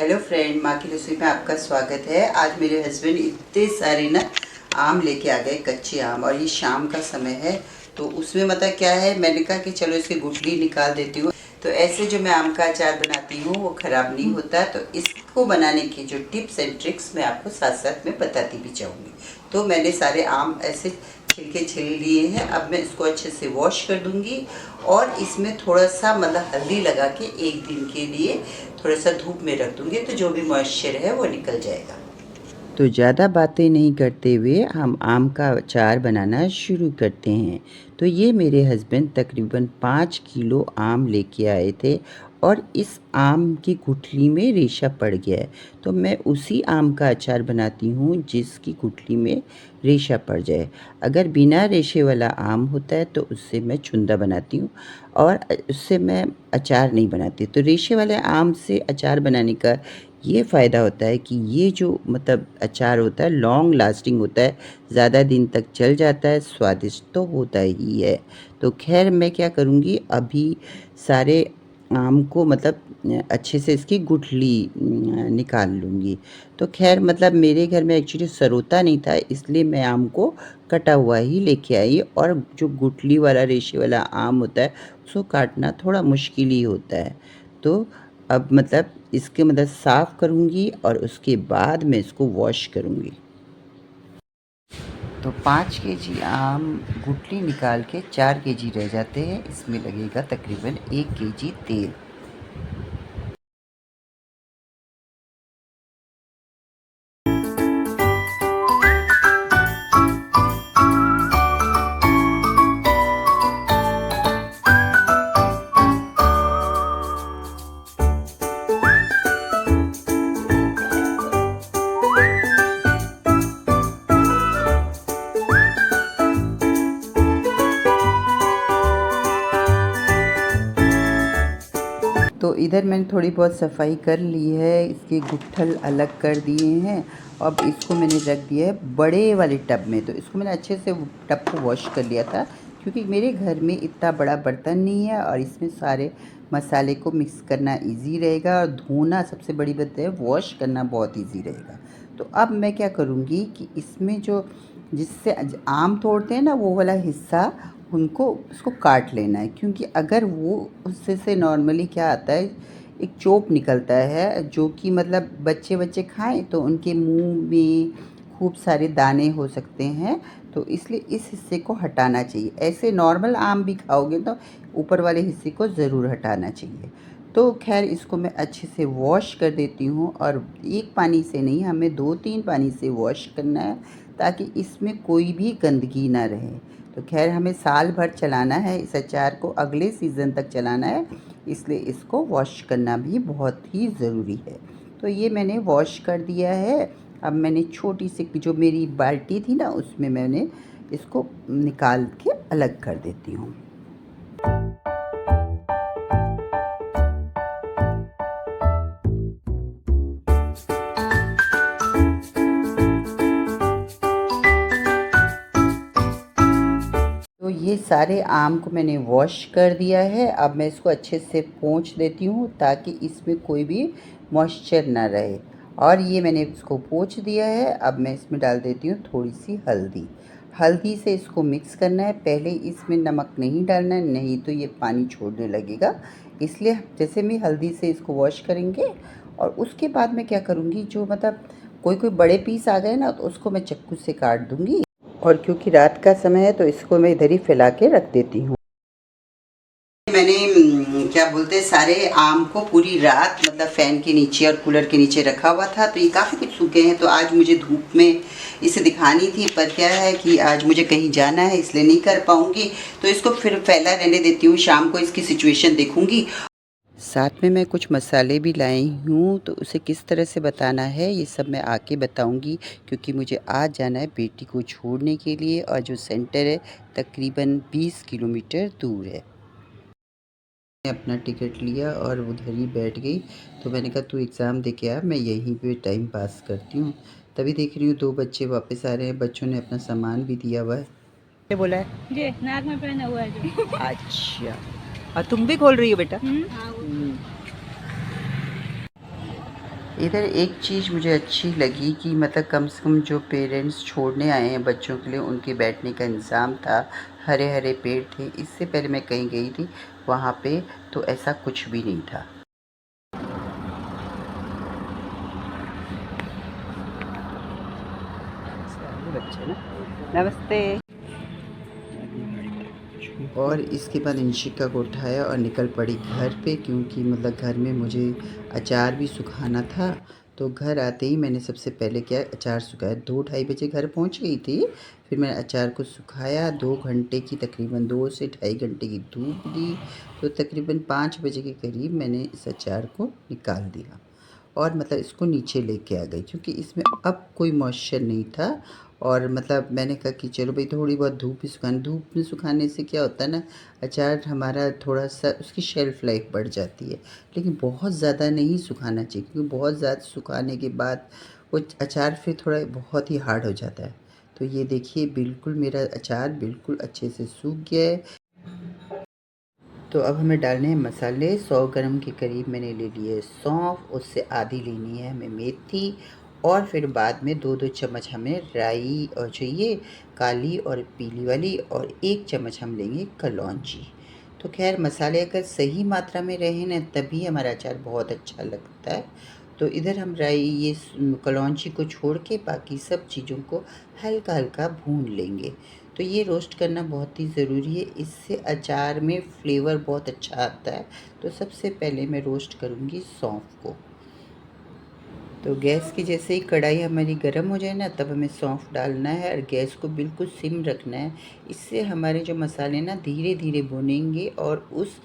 Hello friend, माँ की रसोई में आपका स्वागत है। आज मेरे हस्बैंड इतने सारे ना आम लेके आ गए, कच्चे आम, और ये शाम का समय है तो उसमें मतलब क्या है, मैंने कहा कि चलो इसकी गुठली निकाल देती हूँ। तो ऐसे जो मैं आम का अचार बनाती हूँ वो ख़राब नहीं होता। तो इसको बनाने की जो टिप्स एंड ट्रिक्स मैं आपको साथ साथ में बताती भी जाऊँगी। तो मैंने सारे आम ऐसे छिलके छिल लिए हैं। अब मैं इसको अच्छे से वॉश कर दूंगी और इसमें थोड़ा सा मतलब हल्दी लगा के एक दिन के लिए थोड़ा सा धूप में रख दूंगी, तो जो भी मॉइस्चर है वो निकल जाएगा। तो ज़्यादा बातें नहीं करते हुए हम आम का अचार बनाना शुरू करते हैं। तो ये मेरे हस्बैंड तकरीबन 5 किलो आम लेके आए थे और इस आम की गुठली में रेशा पड़ गया है। तो मैं उसी आम का अचार बनाती हूँ जिसकी गुठली में रेशा पड़ जाए। अगर बिना रेशे वाला आम होता है तो उससे मैं चुंदा बनाती हूँ और उससे मैं अचार नहीं बनाती। तो रेशे वाले आम से अचार बनाने का ये फ़ायदा होता है कि ये जो मतलब अचार होता है लॉन्ग लास्टिंग होता है, ज़्यादा दिन तक चल जाता है, स्वादिष्ट तो होता ही है। तो ख़ैर मैं क्या करूँगी, अभी सारे आम को मतलब अच्छे से इसकी गुठली निकाल लूँगी। तो ख़ैर मतलब मेरे घर में एक्चुअली सरोता नहीं था, इसलिए मैं आम को कटा हुआ ही लेके आई, और जो गुठली वाला रेशे वाला आम होता है उसको काटना थोड़ा मुश्किल ही होता है। तो अब मतलब इसके मतलब साफ़ करूँगी और उसके बाद मैं इसको वॉश करूँगी। तो 5 केजी आम गुठली निकाल के 4 केजी रह जाते हैं। इसमें लगेगा तकरीबन 1 केजी तेल। तो इधर मैंने थोड़ी बहुत सफाई कर ली है, इसके गुट्ठल अलग कर दिए हैं। अब इसको मैंने रख दिया है बड़े वाले टब में। तो इसको मैंने अच्छे से टब को वॉश कर लिया था, क्योंकि मेरे घर में इतना बड़ा बर्तन नहीं है और इसमें सारे मसाले को मिक्स करना इजी रहेगा, और धोना सबसे बड़ी बात है, वॉश करना बहुत इजी रहेगा। तो अब मैं क्या करूँगी कि इसमें जो जिससे आम तोड़ते हैं ना वो वाला हिस्सा, उनको उसको काट लेना है, क्योंकि अगर वो उससे से नॉर्मली क्या आता है, एक चोप निकलता है जो कि मतलब बच्चे खाएं तो उनके मुंह में खूब सारे दाने हो सकते हैं। तो इसलिए इस हिस्से को हटाना चाहिए। ऐसे नॉर्मल आम भी खाओगे तो ऊपर वाले हिस्से को ज़रूर हटाना चाहिए। तो खैर इसको मैं अच्छे से वॉश कर देती हूँ, और एक पानी से नहीं, हमें 2-3 पानी से वॉश करना है ताकि इसमें कोई भी गंदगी ना रहे। तो खैर हमें साल भर चलाना है इस अचार को, अगले सीज़न तक चलाना है, इसलिए इसको वॉश करना भी बहुत ही ज़रूरी है। तो ये मैंने वॉश कर दिया है। अब मैंने छोटी सी जो मेरी बाल्टी थी ना उसमें मैंने इसको निकाल के अलग कर देती हूँ। तो ये सारे आम को मैंने वॉश कर दिया है। अब मैं इसको अच्छे से पोंछ देती हूँ ताकि इसमें कोई भी मॉइस्चर ना रहे। और ये मैंने इसको पोंछ दिया है। अब मैं इसमें डाल देती हूँ थोड़ी सी हल्दी। हल्दी से इसको मिक्स करना है। पहले इसमें नमक नहीं डालना है, नहीं तो ये पानी छोड़ने लगेगा। इसलिए जैसे मैं हल्दी से इसको वॉश करेंगे, और उसके बाद मैं क्या करूँगी, जो मतलब कोई बड़े पीस आ गए ना तो उसको मैं चाकू से काट दूँगी। और क्योंकि रात का समय है तो इसको मैं इधर ही फैला के रख देती हूँ। मैंने क्या बोलते हैं, सारे आम को पूरी रात मतलब फ़ैन के नीचे और कूलर के नीचे रखा हुआ था, तो ये काफ़ी कुछ सूखे हैं। तो आज मुझे धूप में इसे दिखानी थी, पर क्या है कि आज मुझे कहीं जाना है इसलिए नहीं कर पाऊँगी। तो इसको फिर फैला रहने देती हूँ, शाम को इसकी सिचुएशन देखूँगी। साथ में मैं कुछ मसाले भी लाई हूँ, तो उसे किस तरह से बताना है ये सब मैं आके बताऊँगी, क्योंकि मुझे आज जाना है बेटी को छोड़ने के लिए, और जो सेंटर है तकरीबन 20 किलोमीटर दूर है। मैंने अपना टिकट लिया और उधर ही बैठ गई। तो मैंने कहा तू एग्ज़ाम दे के आ, मैं यहीं पे टाइम पास करती हूँ। तभी देख रही हूँ 2 बच्चे वापस आ रहे हैं। बच्चों ने अपना सामान भी दिया हुआ है। क्या बोला है? ये नाक में पहना हुआ है जो। अच्छा, और तुम भी खोल रही हो बेटा? इधर एक चीज़ मुझे अच्छी लगी कि मतलब कम से कम जो पेरेंट्स छोड़ने आए हैं बच्चों के लिए, उनके बैठने का इंतज़ाम था, हरे हरे पेड़ थे। इससे पहले मैं कहीं गई थी वहाँ पे, तो ऐसा कुछ भी नहीं था। बच्चे ना, नमस्ते। और इसके बाद इंशिका को उठाया और निकल पड़ी घर पे, क्योंकि मतलब घर में मुझे अचार भी सुखाना था। तो घर आते ही मैंने सबसे पहले क्या, अचार सुखाया। 2-2:30 बजे घर पहुंच गई थी। फिर मैंने अचार को सुखाया। 2 घंटे की, तकरीबन 2 से 2.5 घंटे की धूप दी। तो तकरीबन 5 बजे के करीब मैंने इस अचार को निकाल दिया और मतलब इसको नीचे लेके आ गई, क्योंकि इसमें अब कोई मॉइस्चर नहीं था। और मतलब मैंने कहा कि चलो भाई थोड़ी बहुत धूप भी सुखाने, धूप में सुखाने से क्या होता है ना, अचार हमारा थोड़ा सा उसकी शेल्फ़ लाइफ बढ़ जाती है। लेकिन बहुत ज़्यादा नहीं सुखाना चाहिए, क्योंकि बहुत ज़्यादा सुखाने के बाद वो अचार फिर थोड़ा बहुत ही हार्ड हो जाता है। तो ये देखिए, बिल्कुल मेरा अचार बिल्कुल अच्छे से सूख गया है। तो अब हमें डालने हैं मसाले। 100 ग्राम के करीब मैंने ले लिए सौंफ, उससे आधी लेनी है हमें मेथी, और फिर बाद में 2-2 चम्मच हमें राई और चाहिए, काली और पीली वाली, और 1 चम्मच हम लेंगे कलौंजी। तो खैर मसाले अगर सही मात्रा में रहे ना, तभी हमारा अचार बहुत अच्छा लगता है। तो इधर हम राई, ये कलौंजी को छोड़ के बाकी सब चीज़ों को हल्का हल्का भून लेंगे। तो ये रोस्ट करना बहुत ही ज़रूरी है, इससे अचार में फ्लेवर बहुत अच्छा आता है। तो सबसे पहले मैं रोस्ट करूँगी सौंफ को। तो गैस की जैसे ही कढ़ाई हमारी गर्म हो जाए ना, तब हमें सौंफ डालना है और गैस को बिल्कुल सिम रखना है। इससे हमारे जो मसाले ना धीरे धीरे भुनेंगे, और उस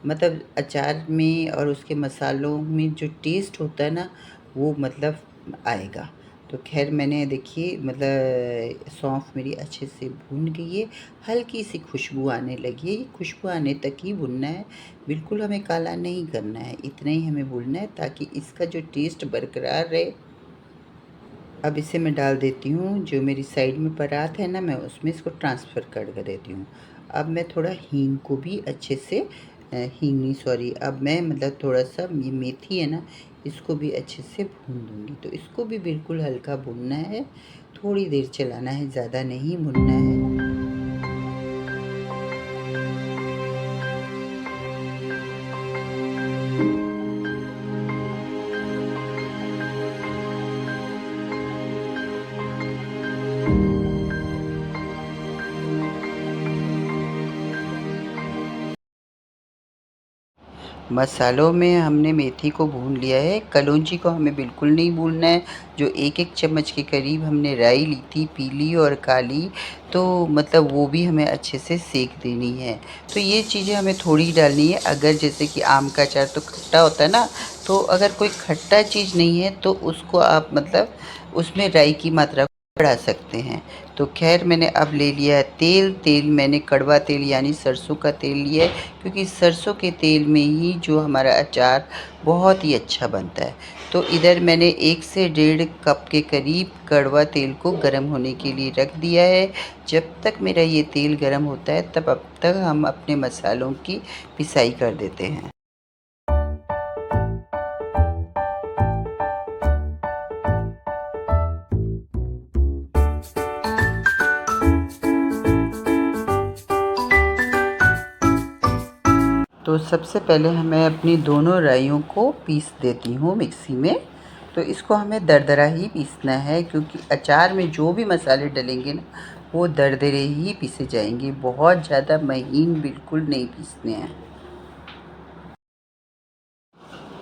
मतलब अचार में और उसके मसालों में जो टेस्ट होता है ना, वो मतलब आएगा। तो खैर मैंने देखिए मतलब सौंफ मेरी अच्छे से भून गई है, हल्की सी खुशबू आने लगी है। ये खुशबू आने तक ही भुनना है, बिल्कुल हमें काला नहीं करना है, इतना ही हमें भूनना है ताकि इसका जो टेस्ट बरकरार रहे। अब इसे मैं डाल देती हूँ, जो मेरी साइड में परात है ना, मैं उसमें इसको ट्रांसफ़र कर देती हूँ। अब मैं थोड़ा हींग को भी अच्छे से, हींग नहीं सॉरी, अब मैं मतलब थोड़ा सा ये मेथी है ना, इसको भी अच्छे से भून दूँगी। तो इसको भी बिल्कुल हल्का भूनना है, थोड़ी देर चलाना है, ज़्यादा नहीं भूनना है। मसालों में हमने मेथी को भून लिया है, कलौंजी को हमें बिल्कुल नहीं भूनना है। जो 1-1 चम्मच के करीब हमने राई ली थी, पीली और काली, तो मतलब वो भी हमें अच्छे से सेक देनी है। तो ये चीज़ें हमें थोड़ी डालनी है। अगर जैसे कि आम का अचार तो खट्टा होता है ना, तो अगर कोई खट्टा चीज़ नहीं है तो उसको आप मतलब उसमें राई की मात्रा बढ़ा सकते हैं। तो खैर मैंने अब ले लिया है तेल। तेल मैंने कड़वा तेल यानी सरसों का तेल लिया है, क्योंकि सरसों के तेल में ही जो हमारा अचार बहुत ही अच्छा बनता है। तो इधर मैंने 1 से 1.5 कप के करीब कड़वा तेल को गर्म होने के लिए रख दिया है। जब तक मेरा ये तेल गर्म होता है, तब अब तक हम अपने मसालों की पिसाई कर देते हैं। तो सबसे पहले मैं अपनी दोनों राइयों को पीस देती हूँ मिक्सी में। तो इसको हमें दरदरा ही पीसना है, क्योंकि अचार में जो भी मसाले डलेंगे ना, वो दरदरे ही पीसे जाएंगे, बहुत ज़्यादा महीन बिल्कुल नहीं पीसने हैं।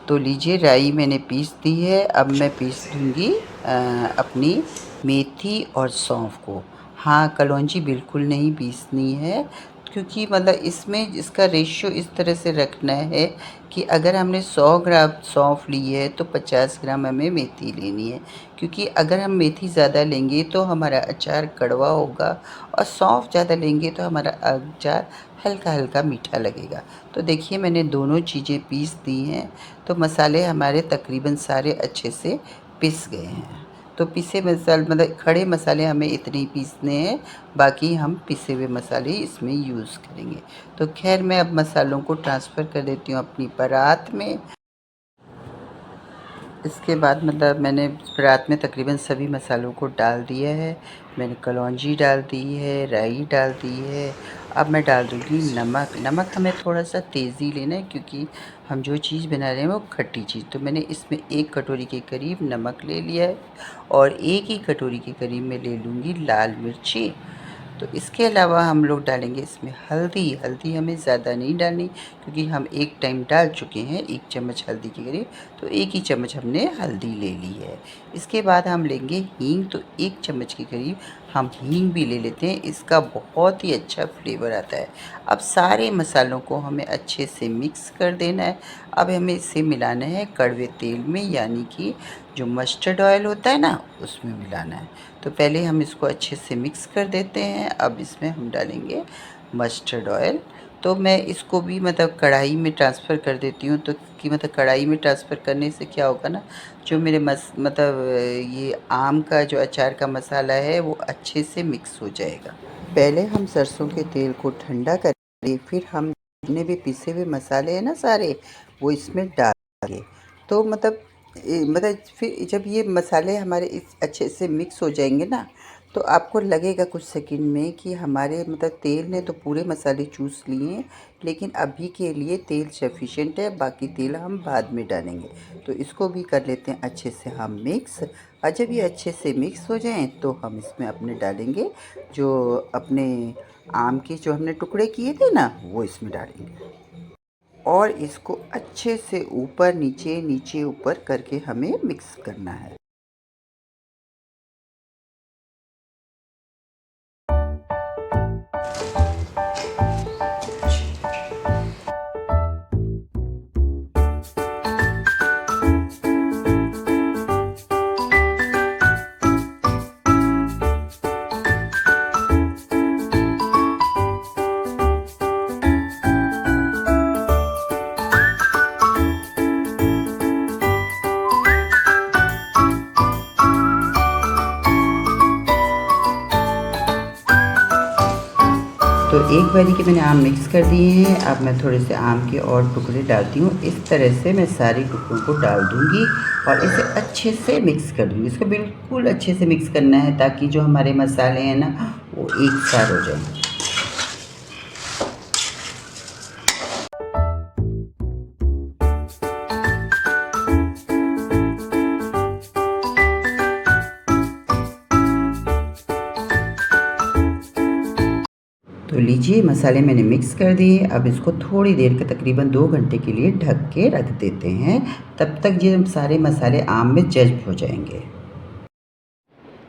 तो लीजिए, राई मैंने पीस दी है। अब मैं पीस दूँगी अपनी मेथी और सौंफ को। हाँ, कलौंजी बिल्कुल नहीं पीसनी है, क्योंकि मतलब इसमें इसका रेशियो इस तरह से रखना है कि अगर हमने 100 ग्राम सौंफ ली है तो 50 ग्राम हमें मेथी लेनी है। क्योंकि अगर हम मेथी ज़्यादा लेंगे तो हमारा अचार कड़वा होगा, और सौंफ ज़्यादा लेंगे तो हमारा अचार हल्का हल्का मीठा लगेगा। तो देखिए मैंने दोनों चीज़ें पीस दी हैं। तो मसाले हमारे तकरीबन सारे अच्छे से पिस गए हैं। तो पिसे मसाले मतलब खड़े मसाले हमें इतने ही पीसने हैं, बाकी हम पिसे हुए मसाले इसमें यूज़ करेंगे। तो खैर मैं अब मसालों को ट्रांसफ़र कर देती हूँ अपनी परात में। इसके बाद मतलब मैंने रात में तकरीबन सभी मसालों को डाल दिया है। मैंने कलौंजी डाल दी है, राई डाल दी है। अब मैं डाल दूँगी नमक। नमक हमें थोड़ा-सा तेज़ी लेना है क्योंकि हम जो चीज़ बना रहे हैं वो खट्टी चीज़। तो मैंने इसमें 1 कटोरी के करीब नमक ले लिया है और 1 ही कटोरी के करीब मैं ले लूँगी लाल मिर्ची। तो इसके अलावा हम लोग डालेंगे इसमें हल्दी। हल्दी हमें ज़्यादा नहीं डालनी क्योंकि हम एक टाइम डाल चुके हैं 1 चम्मच हल्दी के करीब, तो 1 ही चम्मच हमने हल्दी ले ली है। इसके बाद हम लेंगे हींग, तो 1 चम्मच के करीब हम हींग भी ले लेते हैं, इसका बहुत ही अच्छा फ्लेवर आता है। अब सारे मसालों को हमें अच्छे से मिक्स कर देना है। अब हमें इसे मिलाना है कड़वे तेल में, यानी कि जो मस्टर्ड ऑयल होता है ना, उसमें मिलाना है। तो पहले हम इसको अच्छे से मिक्स कर देते हैं। अब इसमें हम डालेंगे मस्टर्ड ऑयल। तो मैं इसको भी मतलब कढ़ाई में ट्रांसफ़र कर देती हूँ, तो कि मतलब कढ़ाई में ट्रांसफ़र करने से क्या होगा ना, जो मेरे मतलब ये आम का जो अचार का मसाला है वो अच्छे से मिक्स हो जाएगा। पहले हम सरसों के तेल को ठंडा करेंगे, फिर हम जितने भी पिसे हुए मसाले हैं ना सारे, वो इसमें डालेंगे। तो मतलब फिर जब ये मसाले हमारे इस अच्छे से मिक्स हो जाएंगे ना, तो आपको लगेगा कुछ सेकंड में कि हमारे मतलब तेल ने तो पूरे मसाले चूस लिए हैं, लेकिन अभी के लिए तेल सफिशिएंट है, बाकी तेल हम बाद में डालेंगे। तो इसको भी कर लेते हैं अच्छे से हम मिक्स। और जब ये अच्छे से मिक्स हो जाएं तो हम इसमें अपने डालेंगे जो अपने आम के जो हमने टुकड़े किए थे ना, वो इसमें डालेंगे और इसको अच्छे से ऊपर नीचे नीचे ऊपर करके हमें मिक्स करना है। तो एक बारी के मैंने आम मिक्स कर दिए हैं। अब मैं थोड़े से आम के और टुकड़े डालती हूँ। इस तरह से मैं सारी टुकड़ों को डाल दूँगी और इसे अच्छे से मिक्स कर दूँगी। इसको बिल्कुल अच्छे से मिक्स करना है ताकि जो हमारे मसाले हैं ना, वो एक साथ हो जाएं। तो लीजिए मसाले मैंने मिक्स कर दिए। अब इसको थोड़ी देर के तकरीबन 2 घंटे के लिए ढक के रख देते हैं, तब तक ये सारे मसाले आम में जज़्ब हो जाएंगे।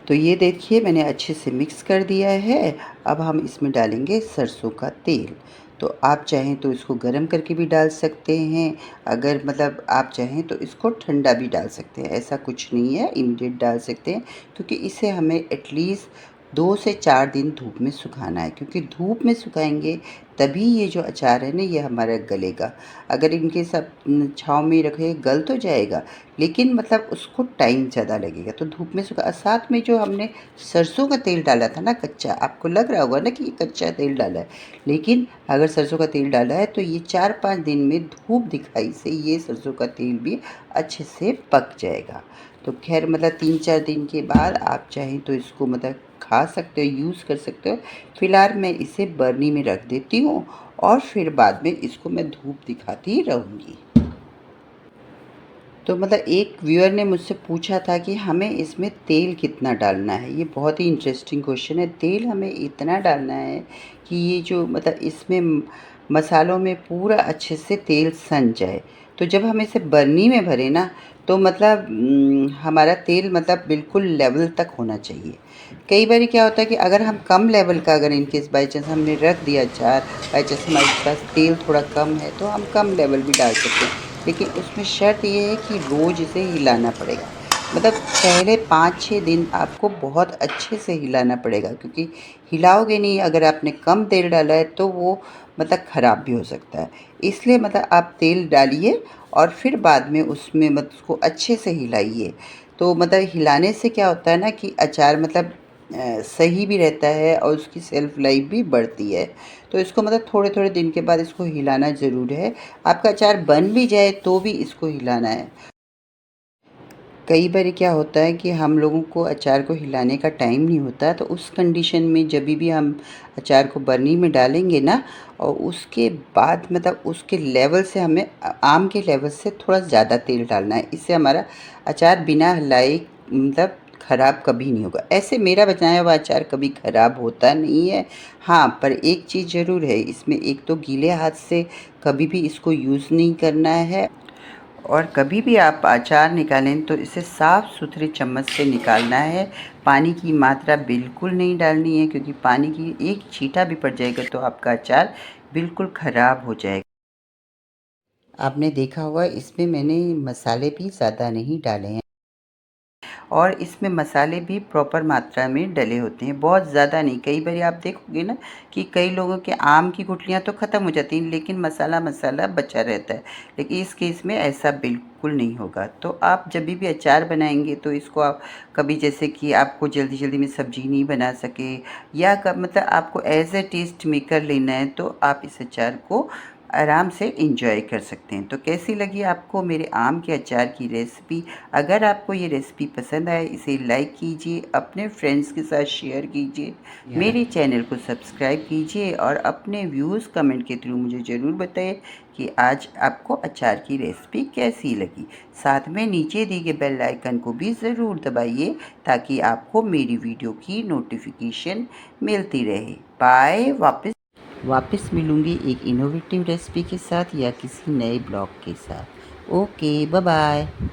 तो ये देखिए मैंने अच्छे से मिक्स कर दिया है। अब हम इसमें डालेंगे सरसों का तेल। तो आप चाहें तो इसको गरम करके भी डाल सकते हैं, अगर मतलब आप चाहें तो इसको ठंडा भी डाल सकते हैं, ऐसा कुछ नहीं है, इमीडिएट डाल सकते हैं क्योंकि इसे हमें एटलीस्ट 2 से 4 दिन धूप में सुखाना है, क्योंकि धूप में सुखाएंगे तभी ये जो अचार है ना ये हमारा गलेगा। अगर इनके सब छाँव में रखे गल तो जाएगा, लेकिन मतलब उसको टाइम ज़्यादा लगेगा। तो धूप में सुखा, साथ में जो हमने सरसों का तेल डाला था ना कच्चा, आपको लग रहा होगा ना कि ये कच्चा तेल डाला है, लेकिन अगर सरसों का तेल डाला है तो ये 4-5 दिन में धूप दिखाई से ये सरसों का तेल भी अच्छे से पक जाएगा। तो खैर मतलब 3-4 दिन के बाद आप चाहें तो इसको मतलब खा सकते हो, यूज़ कर सकते हो। फ़िलहाल मैं इसे बरनी में रख देती हूँ और फिर बाद में इसको मैं धूप दिखाती रहूँगी। तो मतलब एक व्यूअर ने मुझसे पूछा था कि हमें इसमें तेल कितना डालना है। ये बहुत ही इंटरेस्टिंग क्वेश्चन है। तेल हमें इतना डालना है कि ये जो मतलब इसमें मसालों में पूरा अच्छे से तेल सन जाए। तो जब हम इसे बरनी में भरें ना, तो मतलब हमारा तेल मतलब बिल्कुल लेवल तक होना चाहिए। कई बार क्या होता है कि अगर हम कम लेवल का, अगर इन केस बाई चांस हमने रख दिया अचार, बाई चांस हमारे पास तेल थोड़ा कम है, तो हम कम लेवल भी डाल सकते हैं। लेकिन उसमें शर्त ये है कि रोज़ इसे हिलाना पड़ेगा। मतलब पहले 5-6 दिन आपको बहुत अच्छे से हिलाना पड़ेगा, क्योंकि हिलाओगे नहीं, अगर आपने कम तेल डाला है तो वो मतलब ख़राब भी हो सकता है। इसलिए मतलब आप तेल डालिए और फिर बाद में उसमें मतलब उसको अच्छे से हिलाइए। तो मतलब हिलाने से क्या होता है ना कि अचार मतलब सही भी रहता है और उसकी सेल्फ़ लाइफ़ भी बढ़ती है। तो इसको मतलब थोड़े-थोड़े दिन के बाद इसको हिलाना ज़रूर है। आपका अचार बन भी जाए तो भी इसको हिलाना है। कई बार क्या होता है कि हम लोगों को अचार को हिलाने का टाइम नहीं होता, तो उस कंडीशन में जब भी हम अचार को बरनी में डालेंगे ना, और उसके बाद मतलब उसके लेवल से हमें आम के लेवल से थोड़ा ज़्यादा तेल डालना है। इससे हमारा अचार बिना हिलाए मतलब ख़राब कभी नहीं होगा। ऐसे मेरा बनाया हुआ अचार कभी ख़राब होता नहीं है। हाँ, पर एक चीज़ ज़रूर है इसमें, एक तो गीले हाथ से कभी भी इसको यूज़ नहीं करना है, और कभी भी आप अचार निकालें तो इसे साफ़ सुथरे चम्मच से निकालना है। पानी की मात्रा बिल्कुल नहीं डालनी है, क्योंकि पानी की एक छींटा भी पड़ जाएगा तो आपका अचार बिल्कुल ख़राब हो जाएगा। आपने देखा होगा इसमें मैंने मसाले भी ज़्यादा नहीं डाले हैं, और इसमें मसाले भी प्रॉपर मात्रा में डले होते हैं, बहुत ज़्यादा नहीं। कई बार आप देखोगे ना कि कई लोगों के आम की गुठलियाँ तो ख़त्म हो जाती हैं, लेकिन मसाला मसाला बचा रहता है। लेकिन इस केस में ऐसा बिल्कुल नहीं होगा। तो आप जब भी अचार बनाएंगे तो इसको आप कभी, जैसे कि आपको जल्दी जल्दी में सब्जी नहीं बना सके, या मतलब आपको एज ए टेस्ट मेकर लेना है, तो आप इस अचार को आराम से इंजॉय कर सकते हैं। तो कैसी लगी आपको मेरे आम के अचार की रेसिपी? अगर आपको ये रेसिपी पसंद आए, इसे लाइक कीजिए, अपने फ्रेंड्स के साथ शेयर कीजिए, मेरे चैनल को सब्सक्राइब कीजिए, और अपने व्यूज़ कमेंट के थ्रू मुझे ज़रूर बताइए कि आज आपको अचार की रेसिपी कैसी लगी। साथ में नीचे दिए गए बेल आइकन को भी ज़रूर दबाइए, ताकि आपको मेरी वीडियो की नोटिफिकेशन मिलती रहे। बाय। वापस मिलूँगी एक इनोवेटिव रेसिपी के साथ या किसी नए ब्लॉग के साथ। Okay, bye bye.